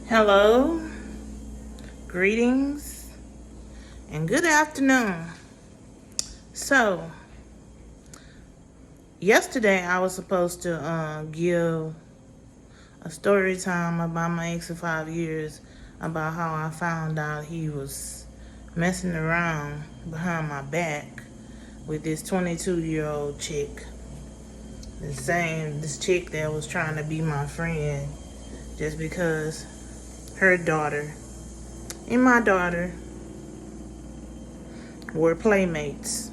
Hello, greetings, and good afternoon. So, yesterday I was supposed to give a story time about my ex of 5 years, about how I found out he was messing around behind my back with this 22-year-old chick. This chick that was trying to be my friend just because her daughter and my daughter were playmates.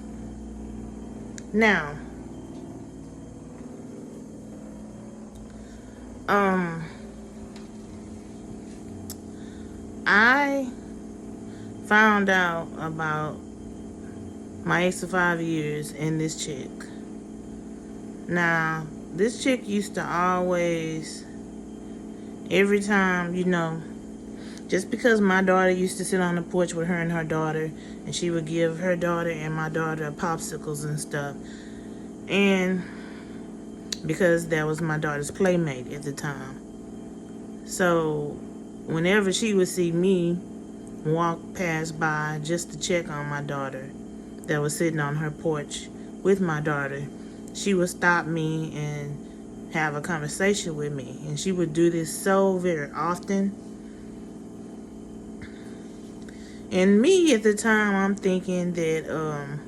Now, I found out about my ex of 5 years and this chick. Now, this chick used to always, every time, just because my daughter used to sit on the porch with her and her daughter, and she would give her daughter and my daughter popsicles and stuff. And because that was my daughter's playmate at the time. So, whenever she would see me walk past by just to check on my daughter that was sitting on her porch with my daughter, she would stop me and have a conversation with me. And she would do this so very often. And me at the time, I'm thinking that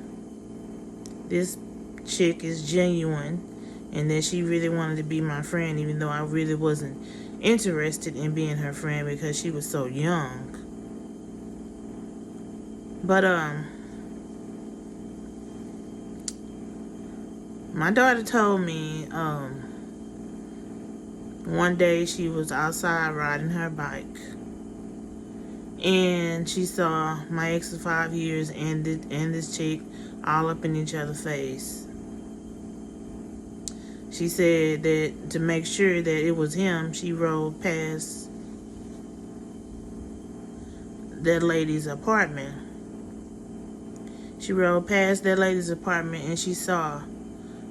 this chick is genuine and that she really wanted to be my friend, even though I really wasn't interested in being her friend because she was so young. But my daughter told me one day she was outside riding her bike and she saw my ex of 5 years and this chick all up in each other's face. She said that to make sure that it was him, she rode past that lady's apartment. She rode past that lady's apartment and she saw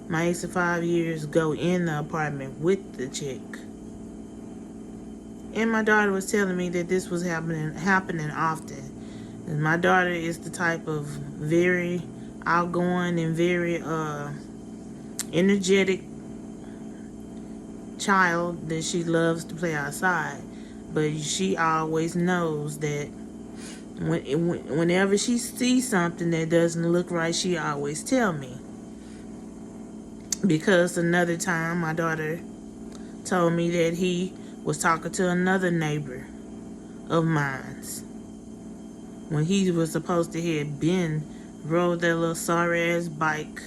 my ex of 5 years go in the apartment with the chick. And my daughter was telling me that this was happening often. And my daughter is the type of very outgoing and very energetic child that she loves to play outside. But she always knows that whenever she sees something that doesn't look right, she always tell me. Because another time my daughter told me that he was talking to another neighbor of mine's when he was supposed to have rode that little sorry ass bike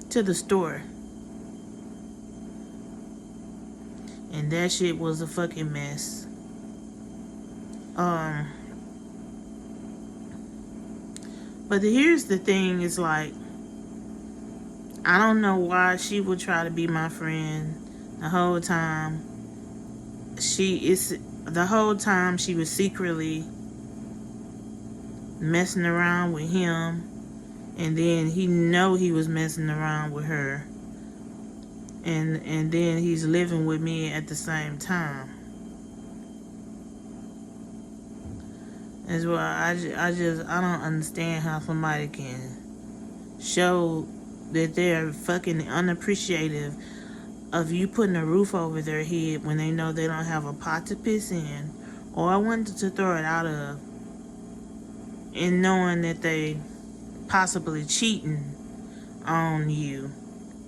to the store. And that shit was a fucking mess. But here's the thing, is like, I don't know why she would try to be my friend the whole time. The whole time she was secretly messing around with him, and then he was messing around with her, and then he's living with me at the same time. As well, I don't understand how somebody can show that they're fucking unappreciative of you putting a roof over their head when they know they don't have a pot to piss in or I wanted to throw it out of, and knowing that they possibly cheating on you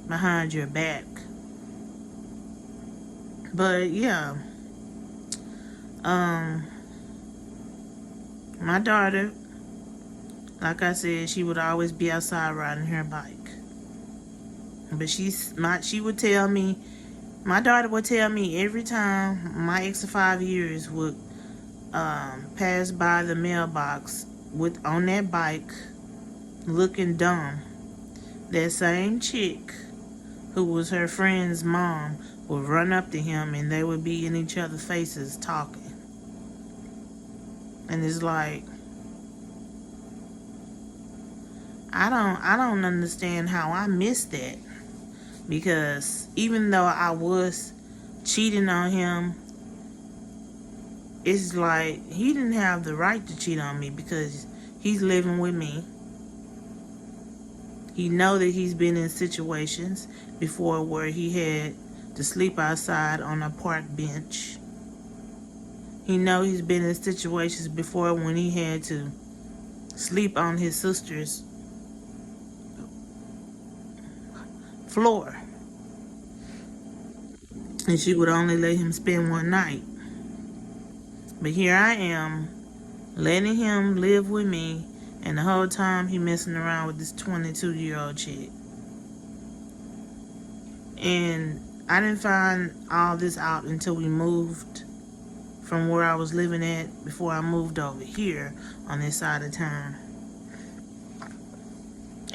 behind your back. But yeah, my daughter, like I said, she would always be outside riding her bike. But she would tell me, my daughter would tell me every time my ex of 5 years would pass by the mailbox on that bike looking dumb, that same chick who was her friend's mom would run up to him and they would be in each other's faces talking. And it's like, I don't understand how I missed that. Because even though I was cheating on him it's like he didn't have the right to cheat on me because he's living with me. He know that he's been in situations before where he had to sleep outside on a park bench. He know he's been in situations before when he had to sleep on his sister's floor. And she would only let him spend one night. But here I am, letting him live with me, and the whole time he messing around with this 22-year-old chick. And I didn't find all this out until we moved from where I was living at before I moved over here on this side of town.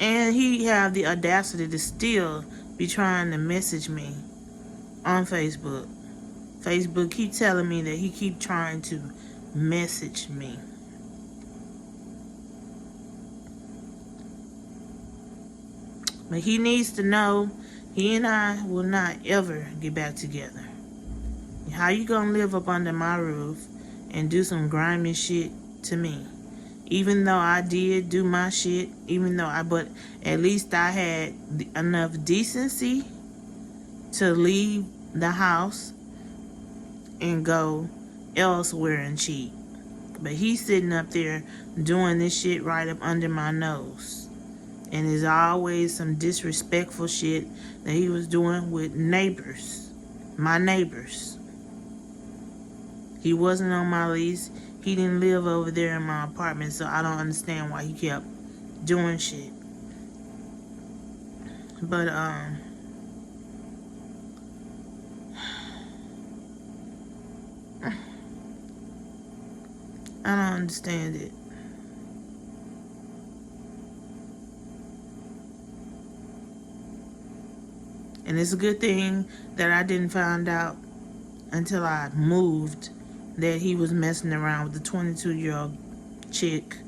And he had the audacity to still be trying to message me on Facebook. Facebook keep telling me that he keep trying to message me. But he needs to know he and I will not ever get back together. How you gonna live up under my roof and do some grimy shit to me? Even though I did do my shit, but at least I had enough decency to leave the house and go elsewhere and cheat. But he's sitting up there doing this shit right up under my nose. And there's always some disrespectful shit that he was doing with neighbors. My neighbors. He wasn't on my lease. He didn't live over there in my apartment, so I don't understand why he kept doing shit. But, I don't understand it. And it's a good thing that I didn't find out until I moved that he was messing around with the 22-year-old chick.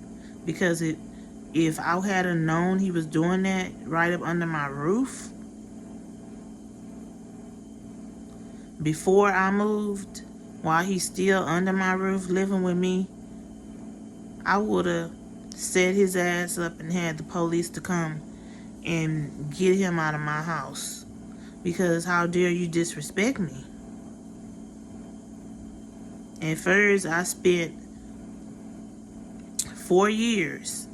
Because if I had known he was doing that right up under my roof before I moved, while he's still under my roof living with me, I would have set his ass up and had the police to come and get him out of my house. Because how dare you disrespect me? At first, I spent 4 years.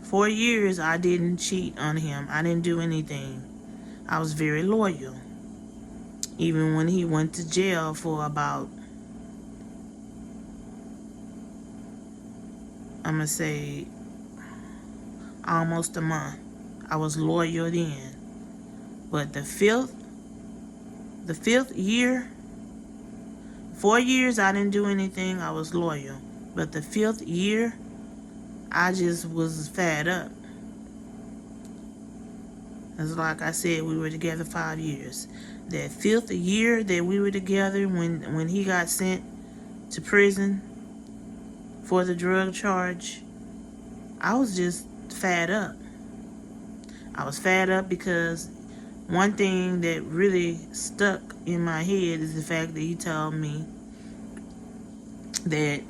4 years I didn't cheat on him. I didn't do anything. I was very loyal. Even when he went to jail for about, I'm going to say, almost a month. I was loyal then. But the fifth year, 4 years I didn't do anything. I was loyal. But the 5th year, I just was fed up. It's like I said, we were together 5 years. That 5th year that we were together, when he got sent to prison for the drug charge, I was just fed up. I was fed up because one thing that really stuck in my head is the fact that he told me that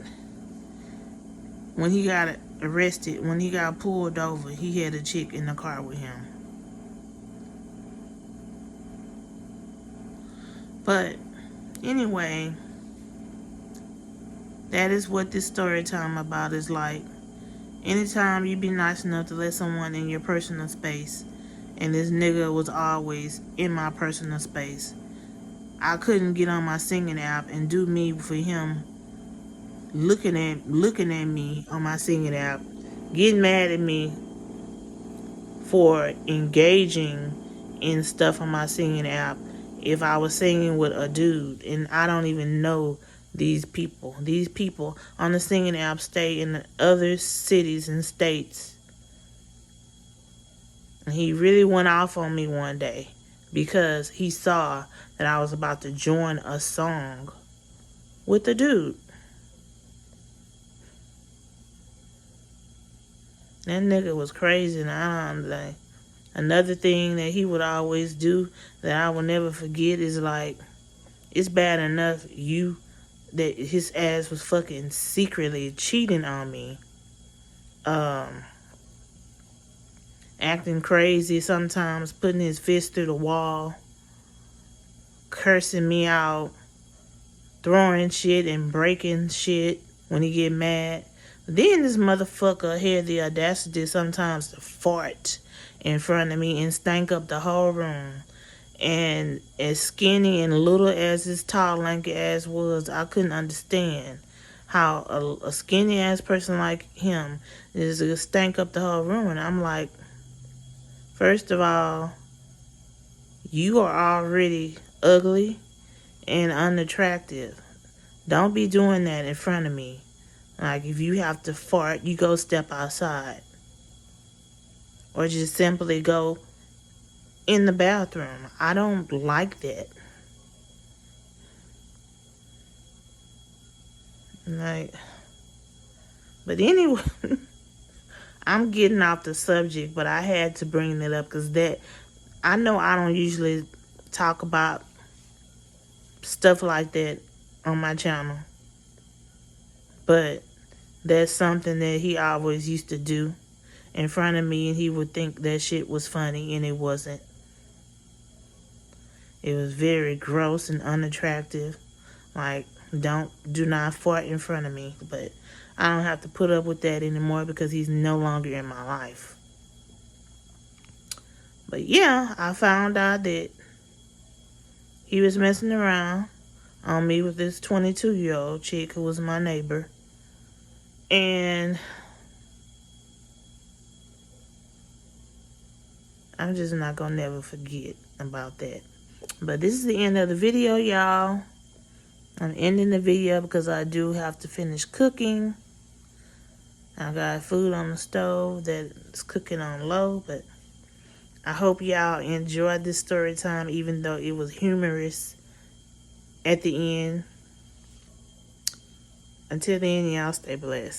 when he got arrested, when he got pulled over, he had a chick in the car with him. But anyway, that is what this story time about is like. Anytime you be nice enough to let someone in your personal space, and this nigga was always in my personal space, I couldn't get on my singing app and do me for him looking at me on my singing app, getting mad at me for engaging in stuff on my singing app if I was singing with a dude and I don't even know these people. These people on the singing app stay in other cities and states. And he really went off on me one day because he saw that I was about to join a song with a dude. That nigga was crazy, and I don't like. Another thing that he would always do that I will never forget is like, it's bad enough you that his ass was fucking secretly cheating on me. Acting crazy sometimes, putting his fist through the wall, cursing me out, throwing shit and breaking shit when he get mad. Then this motherfucker had the audacity sometimes to fart in front of me and stank up the whole room. And as skinny and little as his tall, lanky ass was, I couldn't understand how a skinny ass person like him is gonna stank up the whole room. And I'm like, first of all, you are already ugly and unattractive. Don't be doing that in front of me. Like, if you have to fart, you go step outside. Or just simply go in the bathroom. I don't like that. Like, but anyway, I'm getting off the subject, but I had to bring it up because I know I don't usually talk about stuff like that on my channel, but that's something that he always used to do in front of me, and he would think that shit was funny, and it wasn't. It was very gross and unattractive. Like, do not fart in front of me. But I don't have to put up with that anymore because he's no longer in my life. But yeah, I found out that he was messing around on me with this 22-year-old chick who was my neighbor. And I'm just not gonna never forget about that. But this is the end of the video, y'all. I'm ending the video because I do have to finish cooking. I got food on the stove that's cooking on low, but I hope y'all enjoyed this story time, even though it was humorous at the end. Until then, y'all stay blessed.